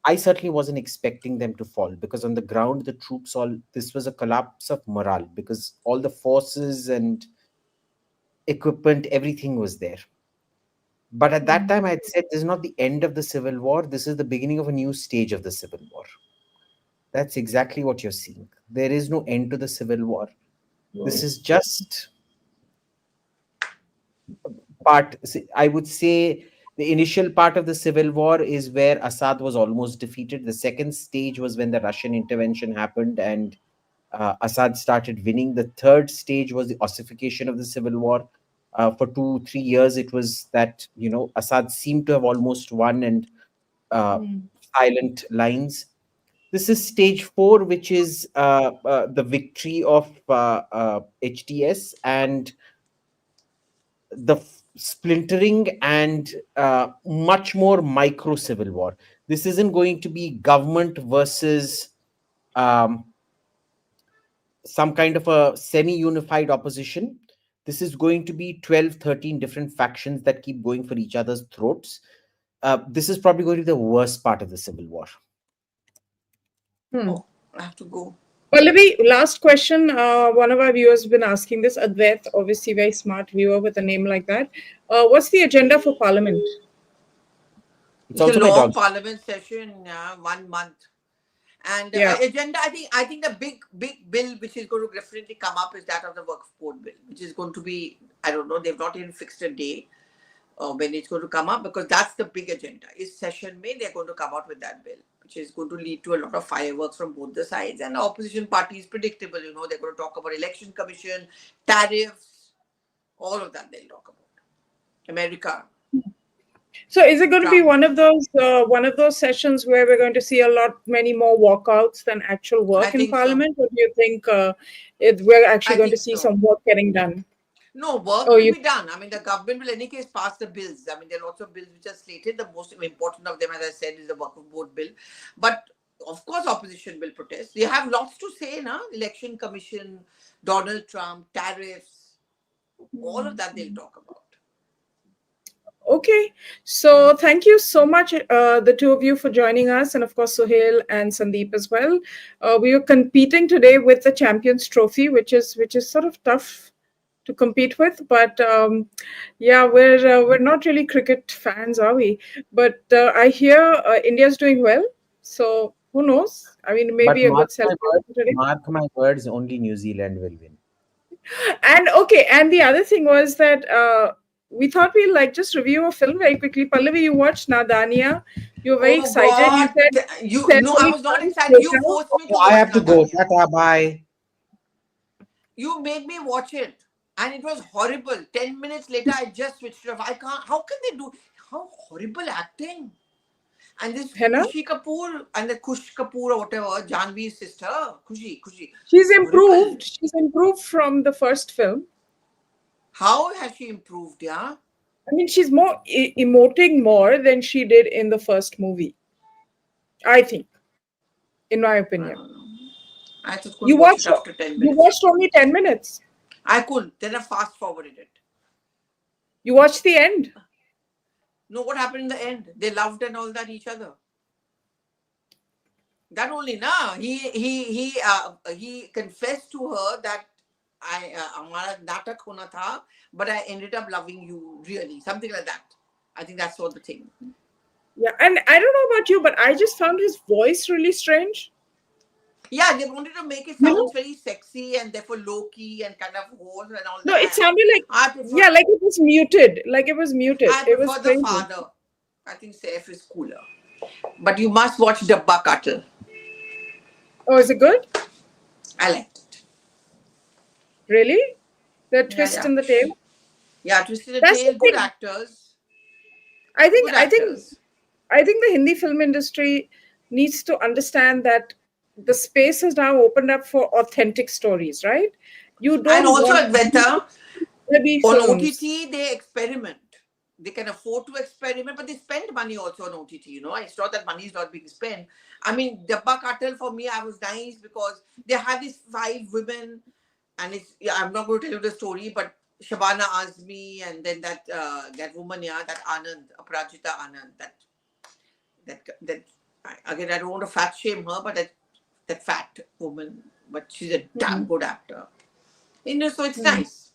I certainly wasn't expecting them to fall because on the ground, the troops this was a collapse of morale because all the forces and equipment, everything was there. But at that time, I had said, this is not the end of the civil war. This is the beginning of a new stage of the civil war. That's exactly what you're seeing. There is no end to the civil war. This is just part, I would say, the initial part of the civil war is where Assad was almost defeated. The second stage was when the Russian intervention happened and Assad started winning. The third stage was the ossification of the civil war. For 2-3 years, it was that, Assad seemed to have almost won and silent lines. This is stage 4, which is the victory of HTS and the splintering and much more micro civil war. This isn't going to be government versus some kind of a semi-unified opposition. This is going to be 12, 13 different factions that keep going for each other's throats. This is probably going to be the worst part of the civil war. I have to go. Pallavi, last question. One of our viewers has been asking this. Advait, obviously very smart viewer with a name like that. What's the agenda for Parliament? It's a long Parliament session, 1 month. And agenda, I think the big bill which is going to definitely come up is that of the Waqf Board bill, which is going to be, I don't know, they've not even fixed a day when it's going to come up, because that's the big agenda. Is session May, they're going to come out with that bill, which is going to lead to a lot of fireworks from both the sides. And the opposition party is predictable, they're going to talk about election commission, tariffs, all of that they'll talk about. America. So is it going to be one of those sessions where we're going to see many more walkouts than actual work in Parliament? Or do you think we're actually going to see some work getting done? No, work will be done. I mean, the government will in any case pass the bills. I mean, there are lots of bills which are slated. The most important of them, as I said, is the Waqf Board bill. But of course, opposition will protest. They have lots to say, na? Election commission, Donald Trump, tariffs. All of that they'll talk about. Okay, so thank you so much, the two of you, for joining us, and of course Suhel and Sandeep as well. We are competing today with the Champions Trophy, which is sort of tough to compete with, but yeah, we're not really cricket fans, are we? But I hear India's doing well, so who knows? I mean, But maybe a good celebration today. mark my words, only New Zealand will win. And okay, and the other thing was that we thought we'll like just review a film very quickly. Pallavi, you watched Nadania. You were very Oh excited. You God! said No, I only was not once excited. You later. forced me to Oh, I watch have to go. Nadanya. Tata, bye. You made me watch it, and it was horrible. 10 minutes later, I just switched it off. I can't. How can they do? How horrible acting! And this Henna? Kushi Kapoor and the Kush Kapoor or whatever, Janvi's sister, Kushi. She's improved. Horrible. She's improved from the first film. How has she improved? Yeah. I mean, she's more emoting more than she did in the first movie. I think, in my I opinion. don't know. I just You couldn't watch it watched. after 10 You minutes. watched only 10 minutes. I couldn't. Then I fast forwarded it. You watched the end. No, what happened in the end? They loved and all that each other. That only now he confessed to her that हमारा नाटक होना था, but I ended up loving you really, something like that. I think that's all the thing. Yeah, and I don't know about you, but I just found his voice really strange. Yeah, they wanted to make it sound very sexy and therefore low key and kind of hoarse and all that. No, it sounded like I like it was muted. Like it was muted. prefer It was the crazy. father. I think Saif is cooler. But you must watch Dabba Katal. Oh, is it good? I liked it. Really? The twist in the tail? Yeah, twist in the That's tail, the good thing. actors. I think Actors. the Hindi film industry needs to understand that the space has now opened up for authentic stories, right? You don't And also want Advaita, heavy on films. OTT, they experiment. They can afford to experiment, but they spend money also on OTT, you know. It's not that money is not being spent. I mean, Dabba Katal, for me, I was nice because they had these 5 women, and I'm not going to tell you the story, but Shabana Azmi, and then that woman, that Anand, Aparajita Anand, that again, I don't want to fat shame her, but that fat woman, but she's a damn good actor. You know, so it's nice.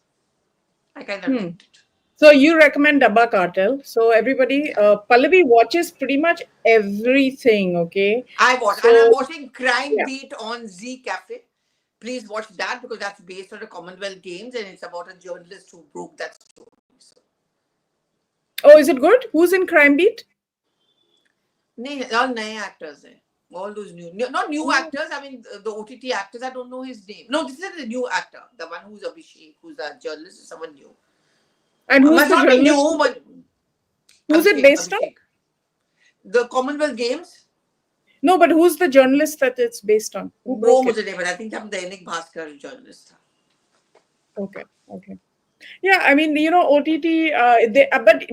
I kind of liked it. So you recommend Dabba Cartel. So everybody, Pallavi watches pretty much everything, okay? I watch, and I'm watching Crime Beat on Z Cafe. Please watch that because that's based on the Commonwealth Games and it's about a journalist who broke that story. So. Oh, is it good? Who's in Crime Beat? All new actors. All those not new actors. I mean, the OTT actors. I don't know his name. No, this is the new actor. The one who's Abhishek, who's a journalist, is someone new. And who's the journalist? New, but who's it based on? The Commonwealth Games. No, but who's the journalist that it's based on? Who broke it? But I think I'm the Dainik Bhaskar journalist. Okay. Yeah, I mean, you know, OTT.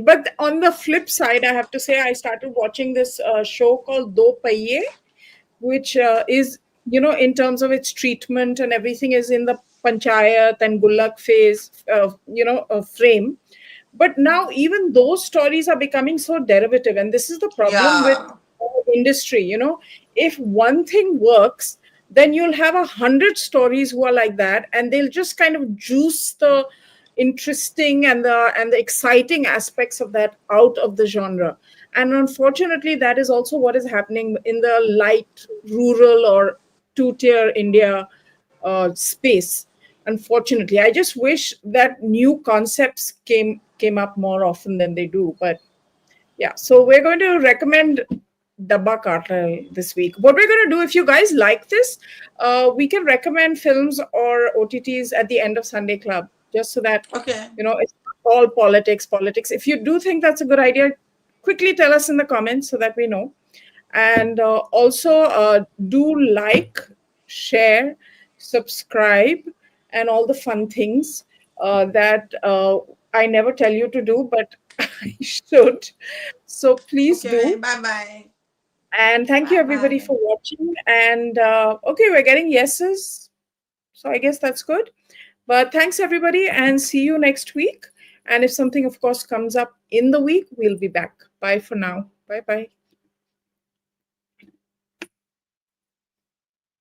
But on the flip side, I have to say, I started watching this show called Do Paiye, which is, you know, in terms of its treatment and everything, is in the panchayat and gullak phase, frame. But now even those stories are becoming so derivative, and this is the problem with industry. You know, if one thing works, then you'll have 100 stories who are like that, and they'll just kind of juice the interesting and the exciting aspects of that out of the genre. And unfortunately, that is also what is happening in the light rural or two-tier India space. Unfortunately, I just wish that new concepts came up more often than they do. But yeah, so we're going to recommend Dabba Cartel this week. What we're going to do, if you guys like this, we can recommend films or OTTs at the end of Sunday Club, just so that, you know, it's all politics. If you do think that's a good idea, quickly tell us in the comments so that we know. And also do like, share, subscribe, and all the fun things that I never tell you to do, but I should. So please do. Bye-bye. And thank you, everybody, for watching. And okay, we're getting yeses. So I guess that's good. But thanks, everybody, and see you next week. And if something, of course, comes up in the week, we'll be back. Bye for now. Bye-bye.